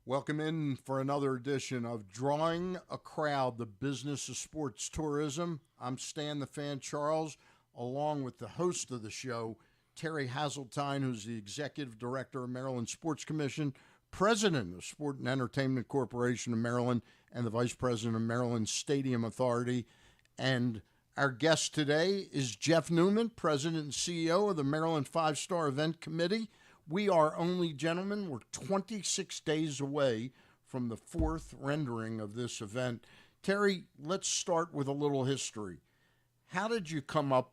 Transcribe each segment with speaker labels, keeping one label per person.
Speaker 1: Welcome in for another edition of Drawing a Crowd, the Business of Sports Tourism. I'm Stan the Fan Charles, along with the host of the show, Terry Hasseltine, who's the Executive Director of Maryland Sports Commission, President of Sport and Entertainment Corporation of Maryland, and the Vice President of Maryland Stadium Authority. And our guest today is Jeff Newman, President and CEO of the Maryland Five-Star Event Committee. We are only, gentlemen, we're 26 days away from the fourth rendering of this event. Terry, let's start with a little history. How did you come up,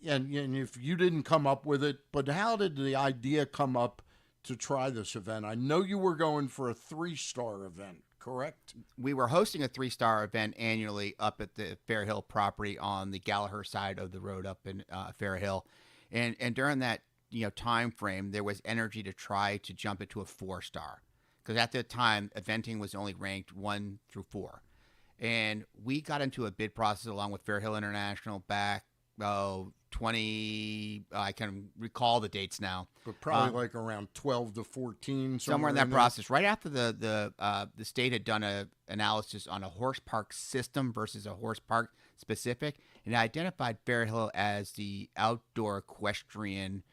Speaker 1: and if you didn't come up with it, but how did the idea come up to try this event? I know you were going for a three-star event, correct?
Speaker 2: We were hosting a three-star event annually up at the Fair Hill property on the Gallagher side of the road up in Fair Hill. And during that time frame, there was energy to try to jump it to a four-star, because at the time eventing was only ranked 1 through 4, and we got into a bid process along with Fair Hill International back 20 I can recall the dates now,
Speaker 1: but probably like around 12 to 14,
Speaker 2: somewhere in that process, right after the state had done a analysis on a horse park system versus a horse park specific, and identified Fair Hill as the outdoor equestrian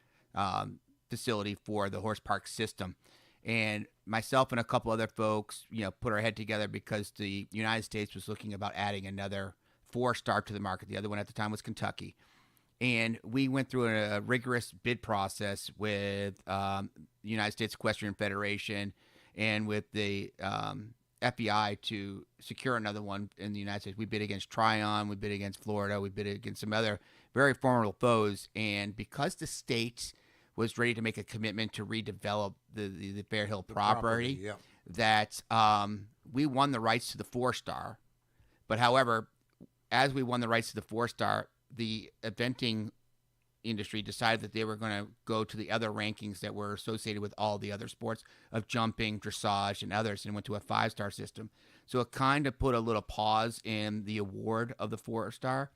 Speaker 2: facility for the horse park system. And myself and a couple other folks, put our head together because the United States was looking about adding another four-star to the market. The other one at the time was Kentucky. And we went through a rigorous bid process with the United States Equestrian Federation and with the FEI to secure another one in the United States. We bid against Tryon, we bid against Florida, we bid against some other very formidable foes. And because the state was ready to make a commitment to redevelop the Fair Hill property,
Speaker 1: yeah,
Speaker 2: that we won the rights to the four-star. But however, as we won the rights to the four-star, the eventing industry decided that they were going to go to the other rankings that were associated with all the other sports of jumping, dressage, and others, and went to a five-star system. So it kind of put a little pause in the award of the four-star.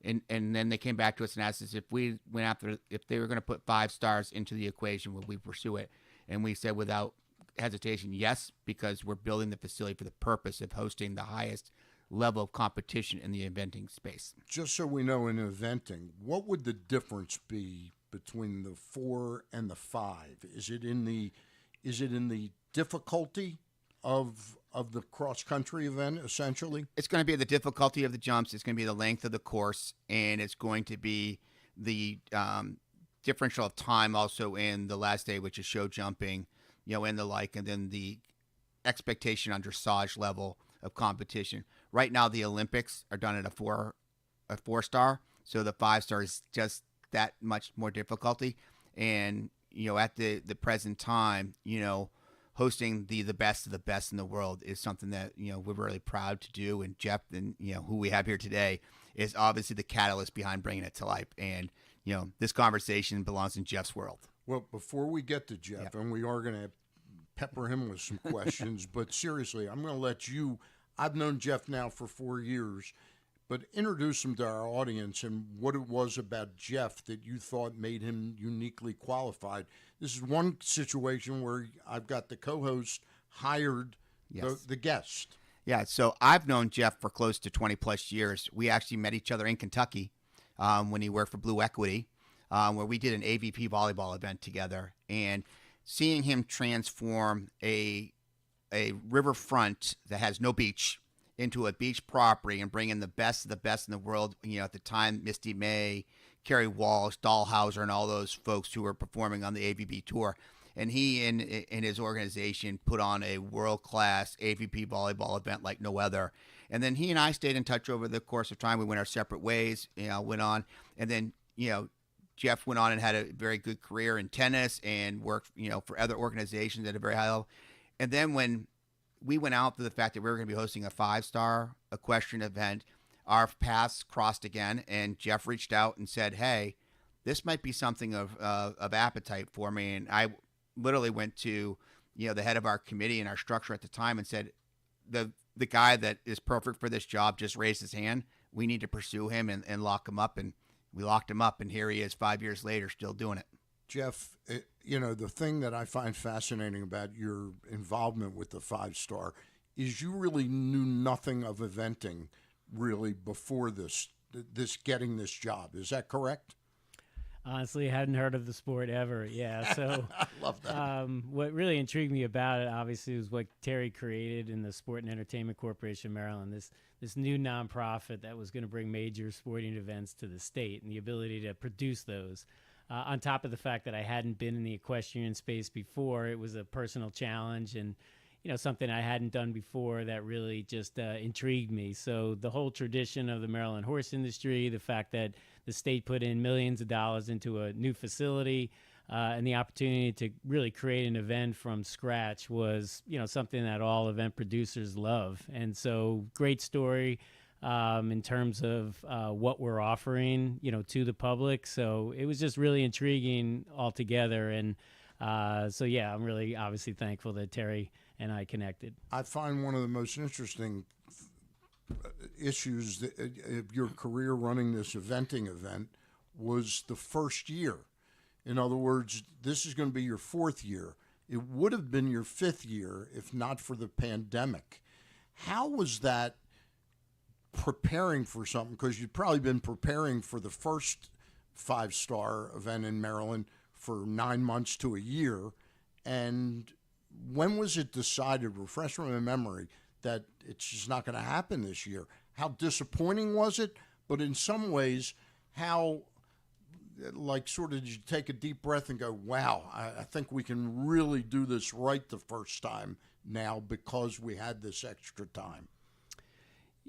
Speaker 2: And then they came back to us and asked us if if they were going to put 5 stars into the equation, would we pursue it? And we said without hesitation, yes, because we're building the facility for the purpose of hosting the highest level of competition in the eventing space.
Speaker 1: Just so we know, in eventing, what would the difference be between the 4 and the 5? Is it in the difficulty of the cross-country event, essentially?
Speaker 2: It's going to be the difficulty of the jumps. It's going to be the length of the course, and it's going to be the differential of time also in the last day, which is show jumping, and the like, and then the expectation on dressage level of competition. Right now, the Olympics are done at a four-star, so the 5-star is just that much more difficulty. And at the present time, hosting the best of the best in the world is something that we're really proud to do. And Jeff, and who we have here today, is obviously the catalyst behind bringing it to life. And this conversation belongs in Jeff's world.
Speaker 1: Well, before we get to Jeff, and we are going to pepper him with some questions, but seriously, I'm going to let you. I've known Jeff now for 4 years, but introduce him to our audience and what it was about Jeff that you thought made him uniquely qualified. This is one situation where I've got the co-host hired the guest.
Speaker 2: Yeah, so I've known Jeff for close to 20 plus years. We actually met each other in Kentucky when he worked for Blue Equity, where we did an AVP volleyball event together. And seeing him transform a riverfront that has no beach into a beach property and bring in the best of the best in the world, at the time, Misty May, Kerry Walsh, Dahlhauser, and all those folks who were performing on the AVP tour. And he and his organization put on a world-class AVP volleyball event like no other. And then he and I stayed in touch over the course of time. We went our separate ways, went on. And then, Jeff went on and had a very good career in tennis and worked, for other organizations at a very high level. And then when we went out for the fact that we were going to be hosting a 5-star equestrian event, our paths crossed again, and Jeff reached out and said, hey, this might be something of appetite for me. And I literally went to, the head of our committee and our structure at the time and said, the guy that is perfect for this job just raised his hand. We need to pursue him and lock him up. And we locked him up, and here he is 5 years later still doing it.
Speaker 1: Jeff, the thing that I find fascinating about your involvement with the Five Star is you really knew nothing of eventing really before this getting this job. Is that correct?
Speaker 3: Honestly, hadn't heard of the sport ever. Yeah, so
Speaker 1: I love that.
Speaker 3: what really intrigued me about it, obviously, was what Terry created in the Sport and Entertainment Corporation of Maryland. This new nonprofit that was going to bring major sporting events to the state and the ability to produce those. On top of the fact that I hadn't been in the equestrian space before, it was a personal challenge and something I hadn't done before that really just intrigued me. So the whole tradition of the Maryland horse industry, the fact that the state put in millions of dollars into a new facility, and the opportunity to really create an event from scratch was, something that all event producers love. And so great story in terms of what we're offering, to the public. So it was just really intriguing altogether. And so, yeah, I'm really obviously thankful that Terry and I connected.
Speaker 1: I find one of the most interesting issues of your career running this eventing event was the first year. In other words, this is going to be your fourth year. It would have been your fifth year if not for the pandemic. How was that preparing for something? Because you'd probably been preparing for the first five-star event in Maryland for 9 months to a year. And when was it decided, refresh my memory, that it's just not going to happen this year? How disappointing was it? But in some ways, how, did you take a deep breath and go, wow, I think we can really do this right the first time now because we had this extra time?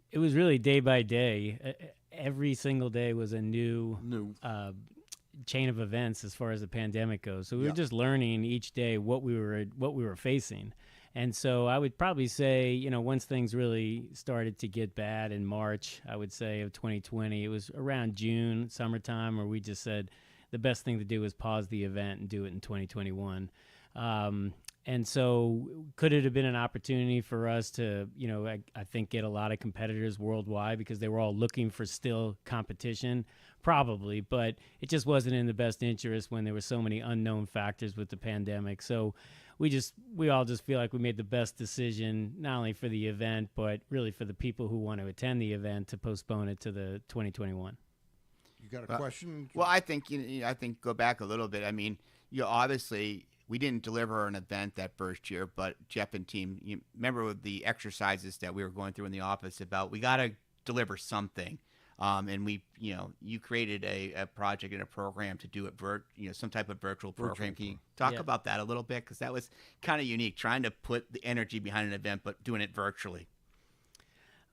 Speaker 3: It was really day by day. Every single day was a new chain of events as far as the pandemic goes. So we were just learning each day what we were facing. And so I would probably say, once things really started to get bad in March, I would say, of 2020, it was around June, summertime, where we just said the best thing to do is pause the event and do it in 2021. And so could it have been an opportunity for us to, I think get a lot of competitors worldwide because they were all looking for still competition? Probably, but it just wasn't in the best interest when there were so many unknown factors with the pandemic. So we all just feel like we made the best decision, not only for the event, but really for the people who want to attend the event, to postpone it to the 2021.
Speaker 1: You got a question?
Speaker 2: Well, I think, go back a little bit. I mean, obviously we didn't deliver an event that first year, but Jeff and team, you remember the exercises that we were going through in the office about we got to deliver something. And you created a project and a program to do it, some type of virtual program. Can you talk about that a little bit? Because that was kind of unique, trying to put the energy behind an event, but doing it virtually.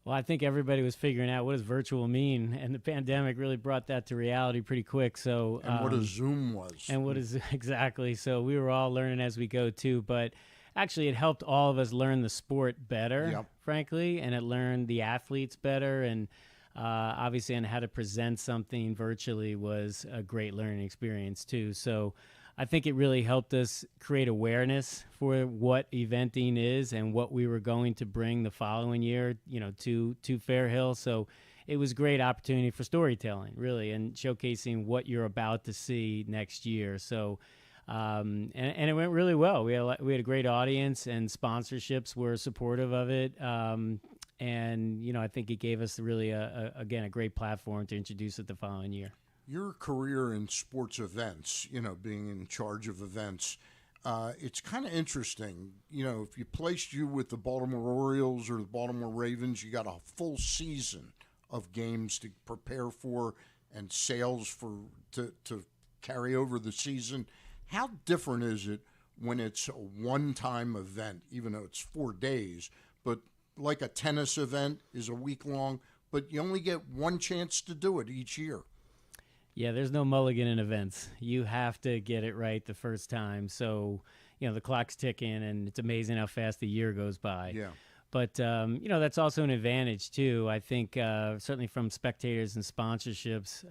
Speaker 3: Well, I think everybody was figuring out what does virtual mean, and the pandemic really brought that to reality pretty quick. So,
Speaker 1: and what a Zoom was.
Speaker 3: And what is exactly. So we were all learning as we go too, but actually it helped all of us learn the sport better, frankly, and it learned the athletes better. And obviously, and how to present something virtually was a great learning experience too. So I think it really helped us create awareness for what eventing is and what we were going to bring the following year, to Fair Hill. So it was a great opportunity for storytelling, really, and showcasing what you're about to see next year. So, and it went really well. We had a great audience, and sponsorships were supportive of it. And, I think it gave us really, a great platform to introduce it the following year.
Speaker 1: Your career in sports events, being in charge of events, it's kind of interesting. If you placed you with the Baltimore Orioles or the Baltimore Ravens, you got a full season of games to prepare for and sales to carry over the season. How different is it when it's a one-time event, even though it's 4 days, but like a tennis event is a week long, but you only get one chance to do it each year?
Speaker 3: Yeah, there's no mulligan in events. You have to get it right the first time. So, the clock's ticking, and it's amazing how fast the year goes by.
Speaker 1: Yeah.
Speaker 3: But, that's also an advantage, too. I think certainly from spectators and sponsorships,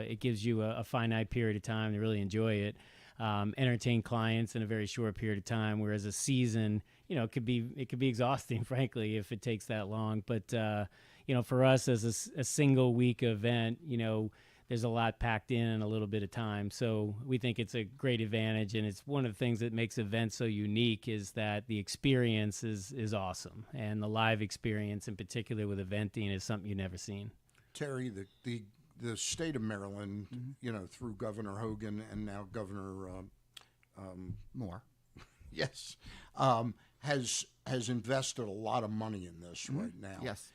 Speaker 3: it gives you a finite period of time to really enjoy it, entertain clients in a very short period of time, whereas a season, it could be exhausting, frankly, if it takes that long. But, for us as a single week event, there's a lot packed in a little bit of time. So we think it's a great advantage, and it's one of the things that makes events so unique is that the experience is awesome, and the live experience in particular with eventing is something you've never seen.
Speaker 1: Terry, the state of Maryland, through Governor Hogan and now Governor
Speaker 2: Moore,
Speaker 1: yes, has invested a lot of money in this right now.
Speaker 2: Yes.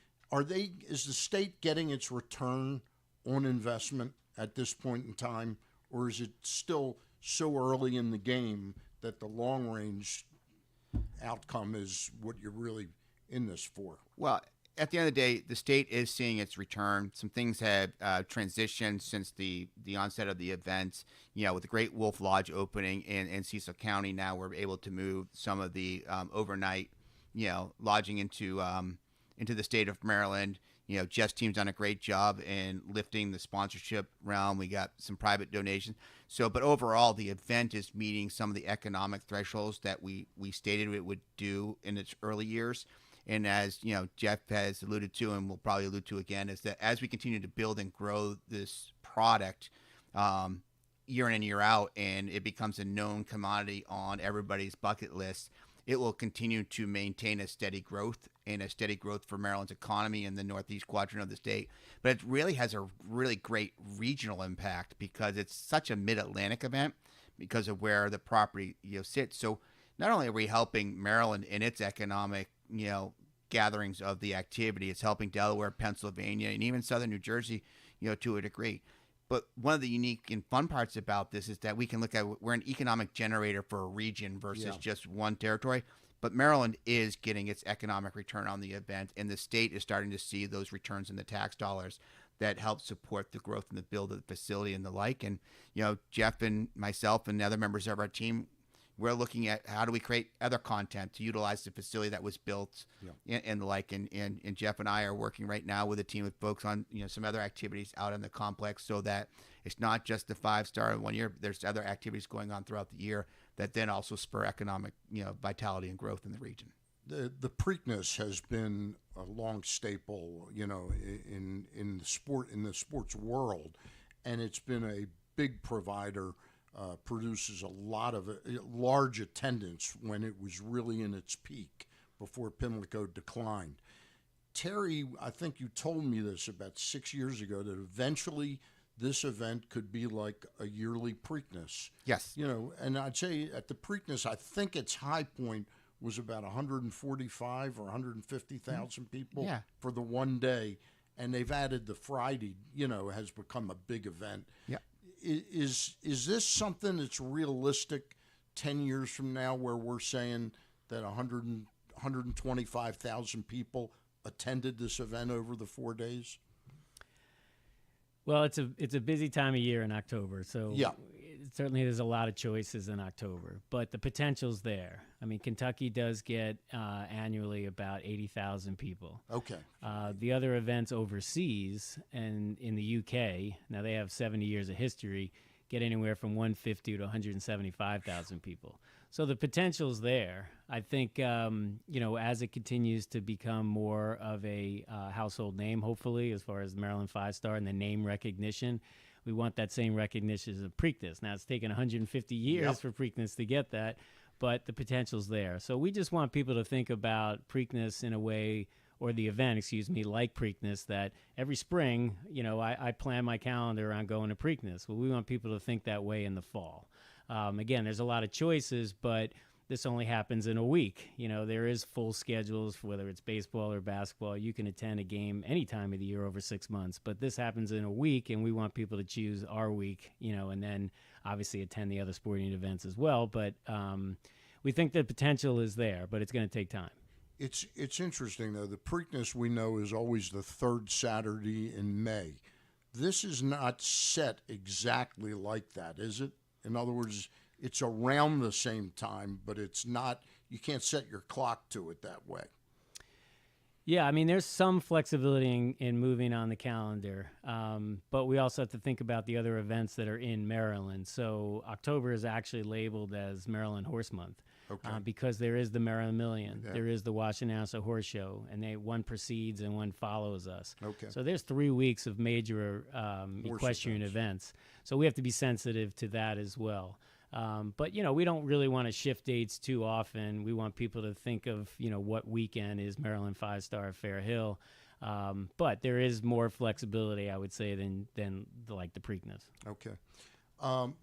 Speaker 1: Is the state getting its return on investment at this point in time, or is it still so early in the game that the long range outcome is what you're really in this for?
Speaker 2: Well, at the end of the day, the state is seeing its return. Some things have transitioned since the onset of the event. With the Great Wolf Lodge opening in Cecil County, now we're able to move some of the overnight, lodging into the state of Maryland. Jeff's team's done a great job in lifting the sponsorship realm. We got some private donations. But overall, the event is meeting some of the economic thresholds that we stated it would do in its early years. And as Jeff has alluded to, and will probably allude to again, is that as we continue to build and grow this product year in and year out, and it becomes a known commodity on everybody's bucket list, it will continue to maintain a steady growth for Maryland's economy in the northeast quadrant of the state. But it really has a really great regional impact because it's such a mid-Atlantic event because of where the property sits. So not only are we helping Maryland in its economic gatherings of the activity, it's helping Delaware, Pennsylvania, and even southern New Jersey, to a degree. But one of the unique and fun parts about this is that we can look at, we're an economic generator for a region versus just one territory. But Maryland is getting its economic return on the event, and the state is starting to see those returns in the tax dollars that help support the growth and the build of the facility and the like. And, Jeff and myself and other members of our team, we're looking at how do we create other content to utilize the facility that was built and the like. And Jeff and I are working right now with a team of folks on some other activities out in the complex so that it's not just the 5-star in 1 year. There's other activities going on throughout the year that then also spur economic vitality and growth in the region.
Speaker 1: The Preakness has been a long staple, in the sports world, and it's been a big provider. Produces a lot of large attendance when it was really in its peak before Pimlico declined. Terry, I think you told me this about 6 years ago, that eventually this event could be like a yearly Preakness.
Speaker 2: Yes.
Speaker 1: And I'd say at the Preakness, I think its high point was about 145 or 150,000 people for the one day. And they've added the Friday, has become a big event.
Speaker 2: Yeah.
Speaker 1: Is this something that's realistic 10 years from now, where we're saying that 125,000 people attended this event over the 4 days?
Speaker 3: Well, it's a busy time of year in October, so certainly there's a lot of choices in October, but the potential's there. I mean, Kentucky does get annually about 80,000 people.
Speaker 1: Okay.
Speaker 3: The other events overseas and in the UK, now they have 70 years of history, get anywhere from 150 to 175,000 people. So the potential's there. I think, as it continues to become more of a household name, hopefully, as far as Maryland 5-star and the name recognition, we want that same recognition as a Preakness. Now, it's taken 150 years for Preakness to get that, but the potential's there. So we just want people to think about Preakness in a way, or the event, like Preakness, that every spring, I plan my calendar on going to Preakness. Well, we want people to think that way in the fall. Again, there's a lot of choices, but this only happens in a week. There is full schedules for whether it's baseball or basketball. You can attend a game any time of the year over 6 months, but this happens in a week, and we want people to choose our week, and then obviously attend the other sporting events as well. But we think the potential is there, but it's going to take time.
Speaker 1: It's interesting, though. The Preakness, we know, is always the third Saturday in May. This is not set exactly like that, is it? In other words, it's around the same time, but it's not, you can't set your clock to it that way.
Speaker 3: Yeah, I mean, there's some flexibility in moving on the calendar, but we also have to think about the other events that are in Maryland. So October is actually labeled as Maryland Horse Month. because there is the Maryland Million, there is the Washtenaw Horse Show, and one precedes and one follows us. So there's 3 weeks of major equestrian events. So we have to be sensitive to that as well. But, we don't really want to shift dates too often. We want people to think of, what weekend is Maryland 5-Star Fair Hill. But there is more flexibility, I would say, than like the Preakness.
Speaker 1: Okay.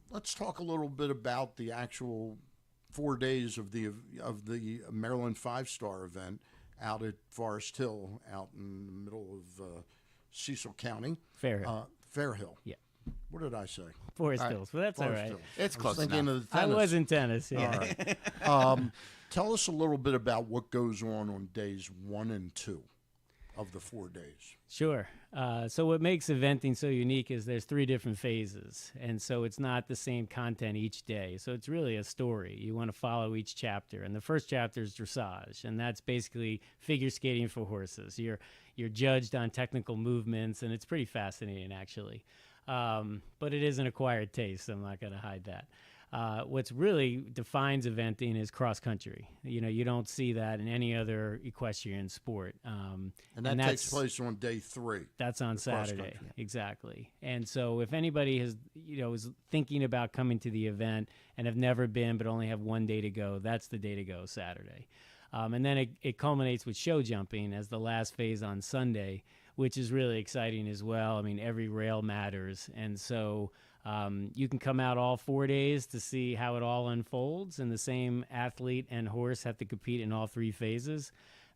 Speaker 1: Let's talk a little bit about the actual 4 days of the Maryland 5-Star event out at Forest Hill, out in the middle of Cecil County.
Speaker 3: Fair Hill.
Speaker 1: Fair Hill.
Speaker 3: Yeah.
Speaker 1: What did I say?
Speaker 3: Forest Hills, but that's
Speaker 1: Forest
Speaker 3: all right.
Speaker 1: Hills.
Speaker 2: It's close
Speaker 1: thinking
Speaker 2: enough.
Speaker 1: of the tennis.
Speaker 3: I was in tennis, yeah.
Speaker 1: All right. Tell us a little bit about what goes on days 1 and 2 of the 4 days.
Speaker 3: Sure. So what makes eventing so unique is there's 3 different phases, and so it's not the same content each day. So it's really a story. You want to follow each chapter, and the first chapter is dressage, and that's basically figure skating for horses. You're judged on technical movements, and it's pretty fascinating, actually. But it is an acquired taste. I'm not going to hide that. What's really defines eventing is cross country. You don't see that in any other equestrian sport.
Speaker 1: And that takes place on day 3.
Speaker 3: That's on Saturday, exactly. And so if anybody is thinking about coming to the event and have never been but only have 1 day to go, that's the day to go, Saturday. And then it culminates with show jumping as the last phase on Sunday, which is really exciting as well. I mean, every rail matters. And so you can come out all 4 days to see how it all unfolds, and the same athlete and horse have to compete in all 3 phases.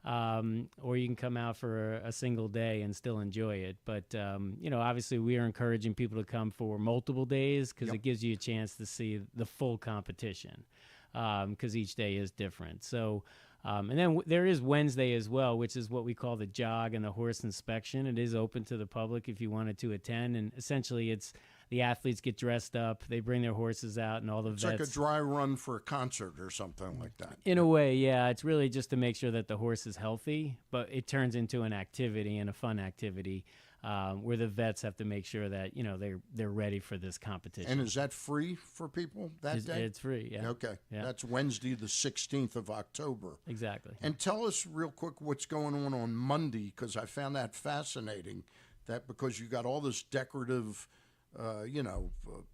Speaker 3: Or you can come out for a single day and still enjoy it. But, obviously we are encouraging people to come for multiple days because it gives you a chance to see the full competition because each day is different. So, and then there is Wednesday as well, which is what we call the jog and the horse inspection. It is open to the public if you wanted to attend. And essentially it's the athletes get dressed up, they bring their horses out, and all the vets.
Speaker 1: It's like a dry run for a concert or something like that.
Speaker 3: In a way, yeah. It's really just to make sure that the horse is healthy, but it turns into an activity and a fun activity where the vets have to make sure that, they're ready for this competition.
Speaker 1: And is that free for people that day?
Speaker 3: It's free, yeah.
Speaker 1: Okay.
Speaker 3: Yeah.
Speaker 1: That's Wednesday, the 16th of October.
Speaker 3: Exactly.
Speaker 1: And tell us real quick what's going on Monday, because I found that fascinating, that because you got all this decorative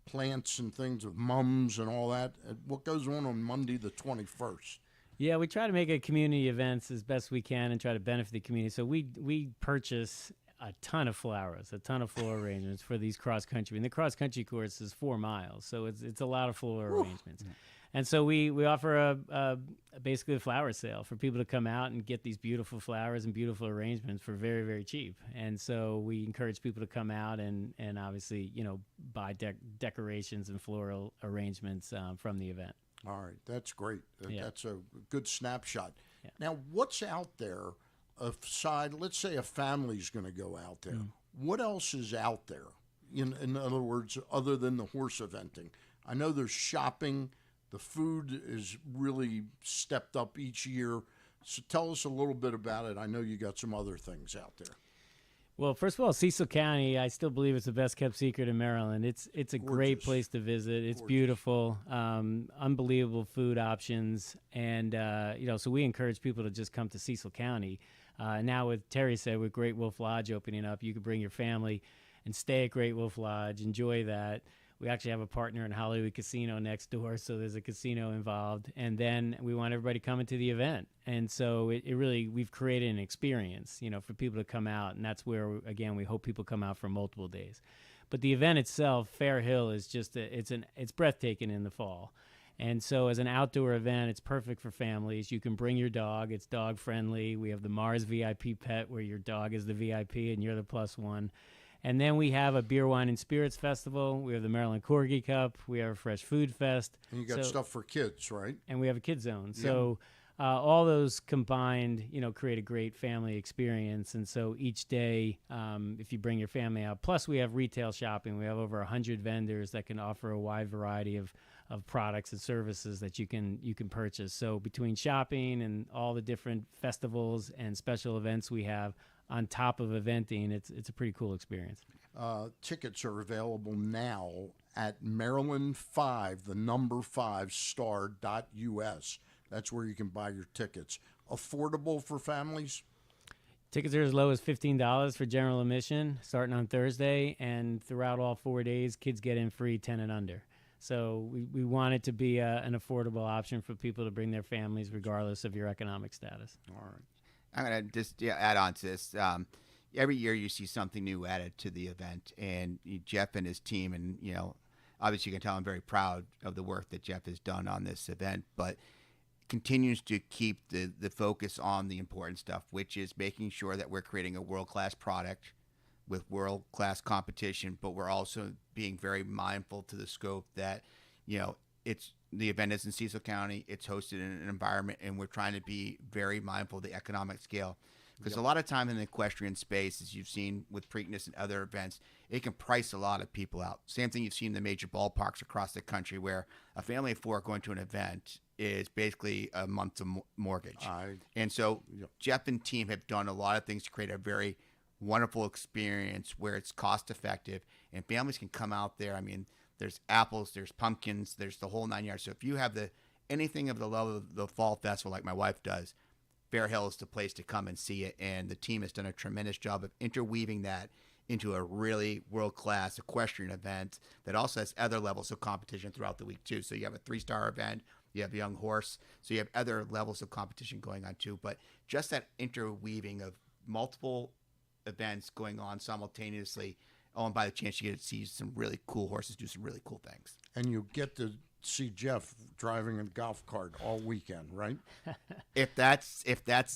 Speaker 1: plants and things with mums and all that. What goes on Monday the 21st?
Speaker 3: Yeah, we try to make it community events as best we can and try to benefit the community. So we purchase a ton of flowers, a ton of floral arrangements for these cross country. And the cross country course is 4 miles, so it's a lot of floral arrangements. And so we offer basically a flower sale for people to come out and get these beautiful flowers and beautiful arrangements for very, very cheap. And so we encourage people to come out and obviously, buy decorations and floral arrangements from the event.
Speaker 1: All right. That's great.
Speaker 3: Yeah.
Speaker 1: That's a good snapshot.
Speaker 3: Yeah.
Speaker 1: Now, what's out there aside, let's say a family's going to go out there. What else is out there? In other words, other than the horse eventing? I know there's shopping. The food is really stepped up each year. So tell us a little bit about it. I know you got some other things out there.
Speaker 3: Well, first of all, Cecil County, I still believe it's the best kept secret in Maryland. It's a great place to visit. It's beautiful, unbelievable food options. And, so we encourage people to just come to Cecil County. Now with Terry said, with Great Wolf Lodge opening up, you could bring your family and stay at Great Wolf Lodge, enjoy that. We actually have a partner in Hollywood Casino next door, so there's a casino involved. And then we want everybody coming to the event. And so it really, we've created an experience, for people to come out. And that's where, again, we hope people come out for multiple days. But the event itself, Fair Hill, is just, it's breathtaking in the fall. And so as an outdoor event, it's perfect for families. You can bring your dog. It's dog friendly. We have the Mars VIP pet where your dog is the VIP and you're the +1. And then we have a beer, wine, and spirits festival. We have the Maryland Corgi Cup. We have a fresh food fest.
Speaker 1: And you got stuff for kids, right?
Speaker 3: And we have a kid zone. So all those combined, create a great family experience. And so each day, if you bring your family out, plus we have retail shopping. We have over 100 vendors that can offer a wide variety of products and services that you can purchase. So between shopping and all the different festivals and special events we have, on top of eventing, it's a pretty cool experience.
Speaker 1: Tickets are available now at Maryland 5, the number 5 star.us. That's where you can buy your tickets. Affordable for families?
Speaker 3: Tickets are as low as $15 for general admission, starting on Thursday, and throughout all 4 days, kids get in free 10 and under. So we want it to be an affordable option for people to bring their families regardless of your economic status.
Speaker 1: All right.
Speaker 2: I'm going to just add on to this. Every year you see something new added to the event, and Jeff and his team, and obviously you can tell I'm very proud of the work that Jeff has done on this event, but continues to keep the focus on the important stuff, which is making sure that we're creating a world-class product with world-class competition, but we're also being very mindful to the scope that, it's the event is in Cecil County, it's hosted in an environment, and we're trying to be very mindful of the economic scale. Because a lot of time in the equestrian space, as you've seen with Preakness and other events, it can price a lot of people out. Same thing you've seen in the major ballparks across the country, where a family of four going to an event is basically a month's mortgage. And so Jeff and team have done a lot of things to create a very wonderful experience where it's cost effective and families can come out there. I mean, there's apples, there's pumpkins, there's the whole 9 yards. So if you have anything of the love of the fall festival like my wife does, Bear Hill is the place to come and see it. And the team has done a tremendous job of interweaving that into a really world-class equestrian event that also has other levels of competition throughout the week too. So you have a 3-star event, you have a young horse, so you have other levels of competition going on too. But just that interweaving of multiple events going on simultaneously, and by the chance you get to see some really cool horses do some really cool things. And
Speaker 1: you get to see Jeff driving a golf cart all weekend, right?
Speaker 2: If that's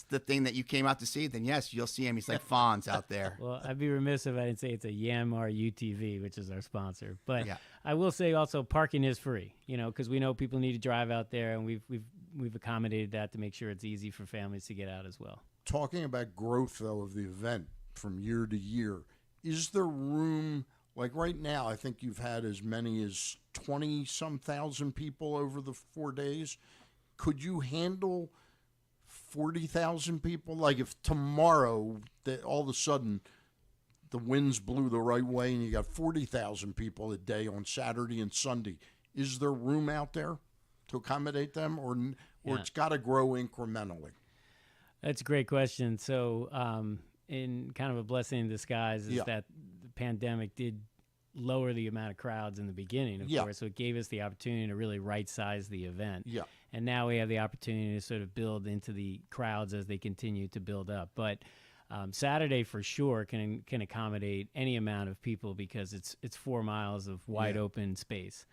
Speaker 2: the thing that you came out to see, then yes, you'll see him. He's like Fonz out there.
Speaker 3: Well, I'd be remiss if I didn't say it's a Yanmar UTV, which is our sponsor. But I will say also parking is free, because we know people need to drive out there, and we've accommodated that to make sure it's easy for families to get out as well.
Speaker 1: Talking about growth, though, of the event from year to year, is there room? Like right now, I think you've had as many as 20-some thousand people over the 4 days. Could you handle 40,000 people? Like if tomorrow, all of a sudden, the winds blew the right way and you got 40,000 people a day on Saturday and Sunday, is there room out there to accommodate them, or it's got to grow incrementally?
Speaker 3: That's a great question. So in kind of a blessing in disguise is that the pandemic did lower the amount of crowds in the beginning, of course. So it gave us the opportunity to really right-size the event. Yeah. And now we have the opportunity to sort of build into the crowds as they continue to build up. But Saturday for sure can accommodate any amount of people because it's 4 miles of wide open space.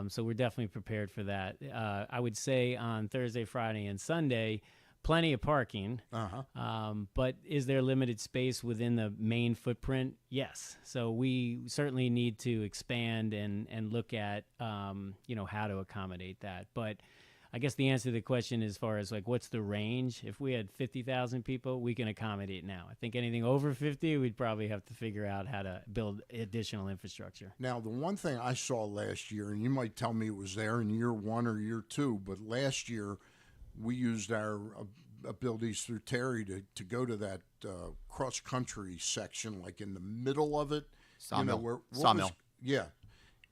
Speaker 3: So we're definitely prepared for that. I would say on Thursday, Friday, and Sunday, plenty of parking, but is there limited space within the main footprint? Yes. So we certainly need to expand and look at, how to accommodate that. But I guess the answer to the question as far as like what's the range, if we had 50,000 people, we can accommodate now. I think anything over 50, we'd probably have to figure out how to build additional infrastructure.
Speaker 1: Now, the one thing I saw last year, and you might tell me it was there in year 1 or year 2, but last year we used our abilities through Terry to go to that cross-country section, like in the middle of it.
Speaker 2: Sawmill.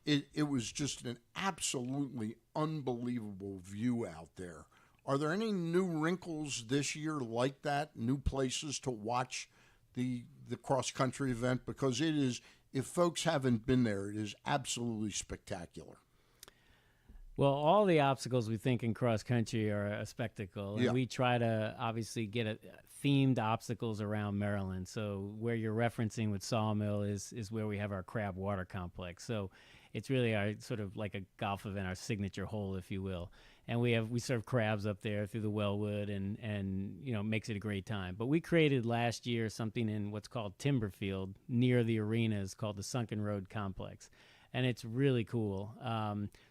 Speaker 1: It was just an absolutely unbelievable view out there. Are there any new wrinkles this year like that, new places to watch the cross-country event? Because it is, if folks haven't been there, it is absolutely spectacular.
Speaker 3: Well, all the obstacles we think in cross country are a spectacle, and we try to obviously get themed obstacles around Maryland. So where you're referencing with Sawmill is where we have our crab water complex. So it's really our sort of like a golf event, our signature hole, if you will. And we serve crabs up there through the Wellwood, and makes it a great time. But we created last year something in what's called Timberfield near the arenas called the Sunken Road Complex. And it's really cool.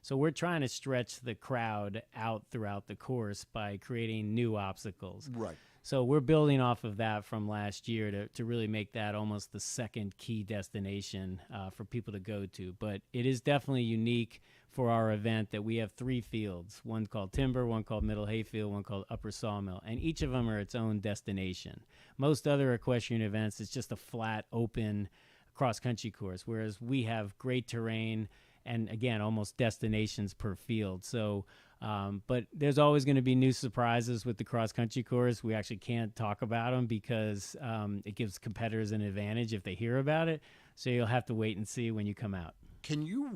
Speaker 3: So we're trying to stretch the crowd out throughout the course by creating new obstacles.
Speaker 1: Right.
Speaker 3: So we're building off of that from last year to really make that almost the second key destination for people to go to. But it is definitely unique for our event that we have 3 fields, one called Timber, one called Middle Hayfield, one called Upper Sawmill. And each of them are its own destination. Most other equestrian events, it's just a flat, open cross-country course, whereas we have great terrain and again, almost destinations per field. So, but there's always going to be new surprises with the cross-country course. We actually can't talk about them because it gives competitors an advantage if they hear about it. So you'll have to wait and see when you come out.
Speaker 1: Can you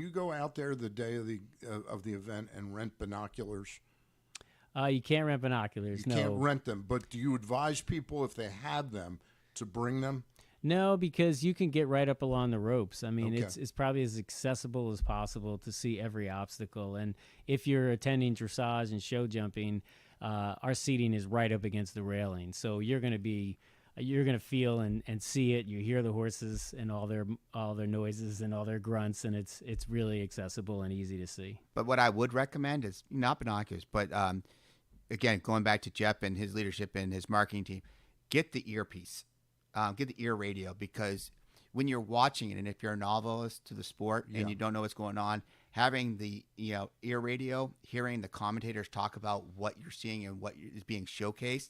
Speaker 1: go out there the day of the event and rent binoculars?
Speaker 3: You can't rent binoculars.
Speaker 1: You can't rent them, but do you advise people if they have them to bring them?
Speaker 3: No, because you can get right up along the ropes. I mean,
Speaker 1: Okay.
Speaker 3: it's probably as accessible as possible to see every obstacle. And if you're attending dressage and show jumping, our seating is right up against the railing. So you're going to feel and see it. You hear the horses and all their noises and all their grunts, and it's really accessible and easy to see.
Speaker 2: But what I would recommend is not binoculars, but again, going back to Jeff and his leadership and his marketing team, get the earpiece. Get the ear radio, because when you're watching it, and if you're a novelist to the sport and you don't know what's going on, having the ear radio, hearing the commentators talk about what you're seeing and what is being showcased,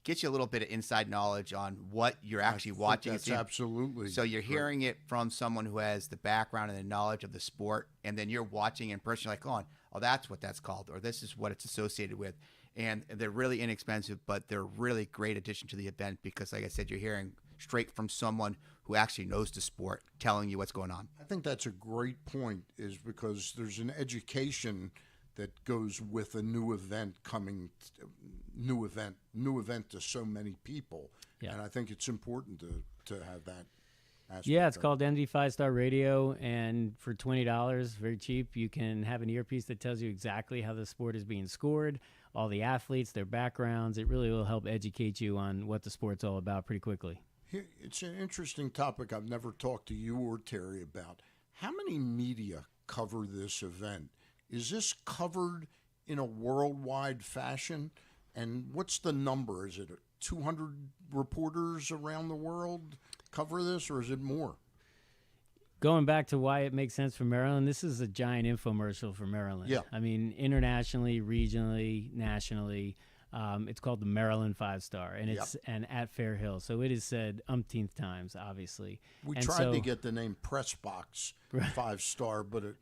Speaker 2: gets you a little bit of inside knowledge on what you're actually watching.
Speaker 1: That's absolutely.
Speaker 2: So you're hearing it from someone who has the background and the knowledge of the sport, and then you're watching in person, like, oh, that's what that's called, or this is what it's associated with. And they're really inexpensive, but they're really great addition to the event because, like I said, you're hearing straight from someone who actually knows the sport telling you what's going on.
Speaker 1: I think that's a great point, is because there's an education that goes with a new event new event to so many people.
Speaker 3: Yeah.
Speaker 1: And I think it's important to have that aspect.
Speaker 3: Yeah, it's called MD 5-Star Radio, and for $20, very cheap, you can have an earpiece that tells you exactly how the sport is being scored, all the athletes, their backgrounds. It really will help educate you on what the sport's all about pretty quickly.
Speaker 1: It's an interesting topic I've never talked to you or Terry about. How many media cover this event? Is this covered in a worldwide fashion? And what's the number? Is it 200 reporters around the world cover this, or is it more?
Speaker 3: Going back to why it makes sense for Maryland, this is a giant infomercial for Maryland.
Speaker 1: Yeah.
Speaker 3: I mean, internationally, regionally, nationally, it's called the Maryland 5-Star, and it's at Fair Hill. So it is said umpteenth times, obviously.
Speaker 1: We tried to get the name Press Box 5-Star, but it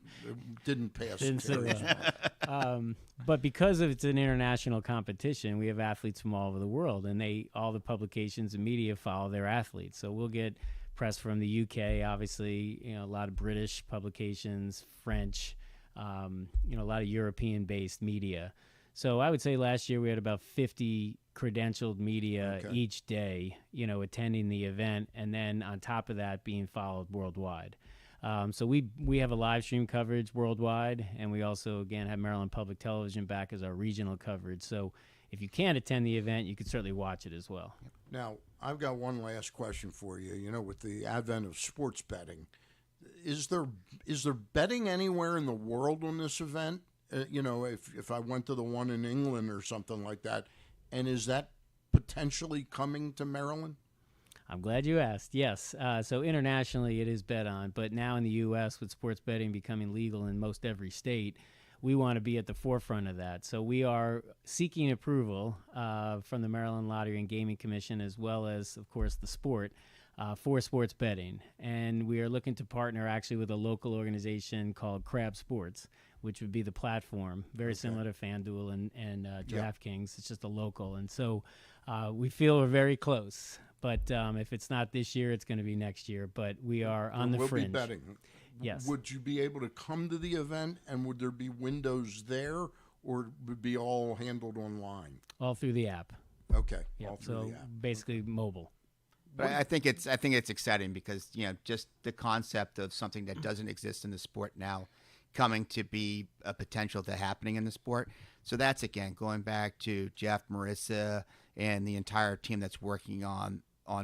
Speaker 1: didn't pass.
Speaker 3: But because it's an international competition, we have athletes from all over the world, and all the publications and media follow their athletes. So we'll get press from the UK, obviously, a lot of British publications, French, a lot of European-based media. So I would say last year we had about 50 credentialed media each day, attending the event, and then on top of that being followed worldwide. So we have a live stream coverage worldwide, and we also, again, have Maryland Public Television back as our regional coverage. So if you can't attend the event, you can certainly watch it as well.
Speaker 1: Now, I've got one last question for you. With the advent of sports betting, is there betting anywhere in the world on this event? If I went to the one in England or something like that, and is that potentially coming to Maryland?
Speaker 3: I'm glad you asked. Yes. So internationally, it is bet on, but now in the U.S., with sports betting becoming legal in most every state, we want to be at the forefront of that. So we are seeking approval from the Maryland Lottery and Gaming Commission, as well as, of course, the sport, for sports betting. And we are looking to partner actually with a local organization called Crab Sports, which would be the platform, very similar to FanDuel and DraftKings. It's just a local. And so we feel we're very close. But if it's not this year, it's going to be next year. But we are on the fringe.
Speaker 1: We'll be betting.
Speaker 3: Yes.
Speaker 1: Would you be able to come to the event, and would there be windows there, or would it be all handled online?
Speaker 3: All through the app.
Speaker 1: Okay.
Speaker 3: Yep.
Speaker 1: All through the app.
Speaker 3: Basically mobile.
Speaker 2: But I think it's exciting because just the concept of something that doesn't exist in the sport now coming to be a potential to happening in the sport. So that's, again, going back to Jeff, Marissa, and the entire team that's working on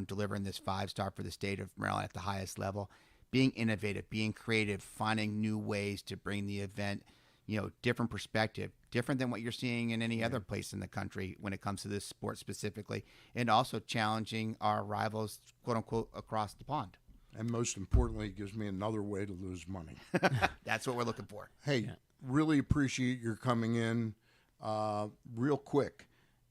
Speaker 2: delivering this 5-star for the state of Maryland at the highest level, being innovative, being creative, finding new ways to bring the event, different perspective, different than what you're seeing in any other place in the country when it comes to this sport specifically, and also challenging our rivals, quote unquote, across the pond.
Speaker 1: And most importantly, it gives me another way to lose money.
Speaker 2: That's what we're looking for.
Speaker 1: Hey, really appreciate your coming in. Real quick,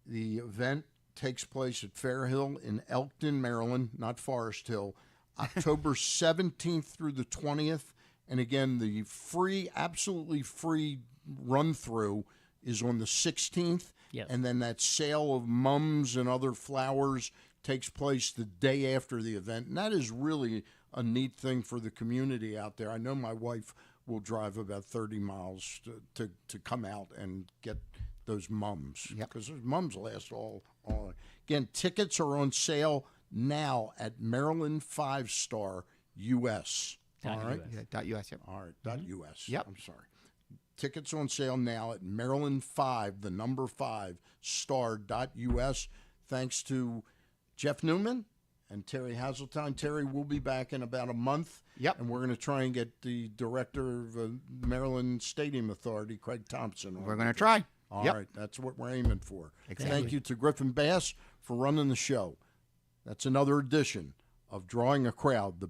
Speaker 1: the event takes place at Fair Hill in Elkton, Maryland, not Forest Hill, October 17th through the 20th. And again, the absolutely free run-through is on the 16th.
Speaker 3: Yes.
Speaker 1: And then that sale of mums and other flowers takes place the day after the event. And that is really a neat thing for the community out there. I know my wife will drive about 30 miles to come out and get those mums. Because those mums last all. Again, tickets are on sale now at Maryland 5-Star US. All right.
Speaker 2: .us. Yep.
Speaker 1: All right. .us.
Speaker 2: Yep.
Speaker 1: I'm sorry. Tickets on sale now at Maryland 5, the number 5, star.us. Thanks to Jeff Newman and Terry Hasseltine. Terry will be back in about a month.
Speaker 2: Yep.
Speaker 1: And we're going to try and get the director of Maryland Stadium Authority, Craig Thompson.
Speaker 2: We're going to try.
Speaker 1: All right. That's what we're aiming for.
Speaker 2: Exactly.
Speaker 1: Thank you to Griffin Bass for running the show. That's another edition of Drawing a Crowd, the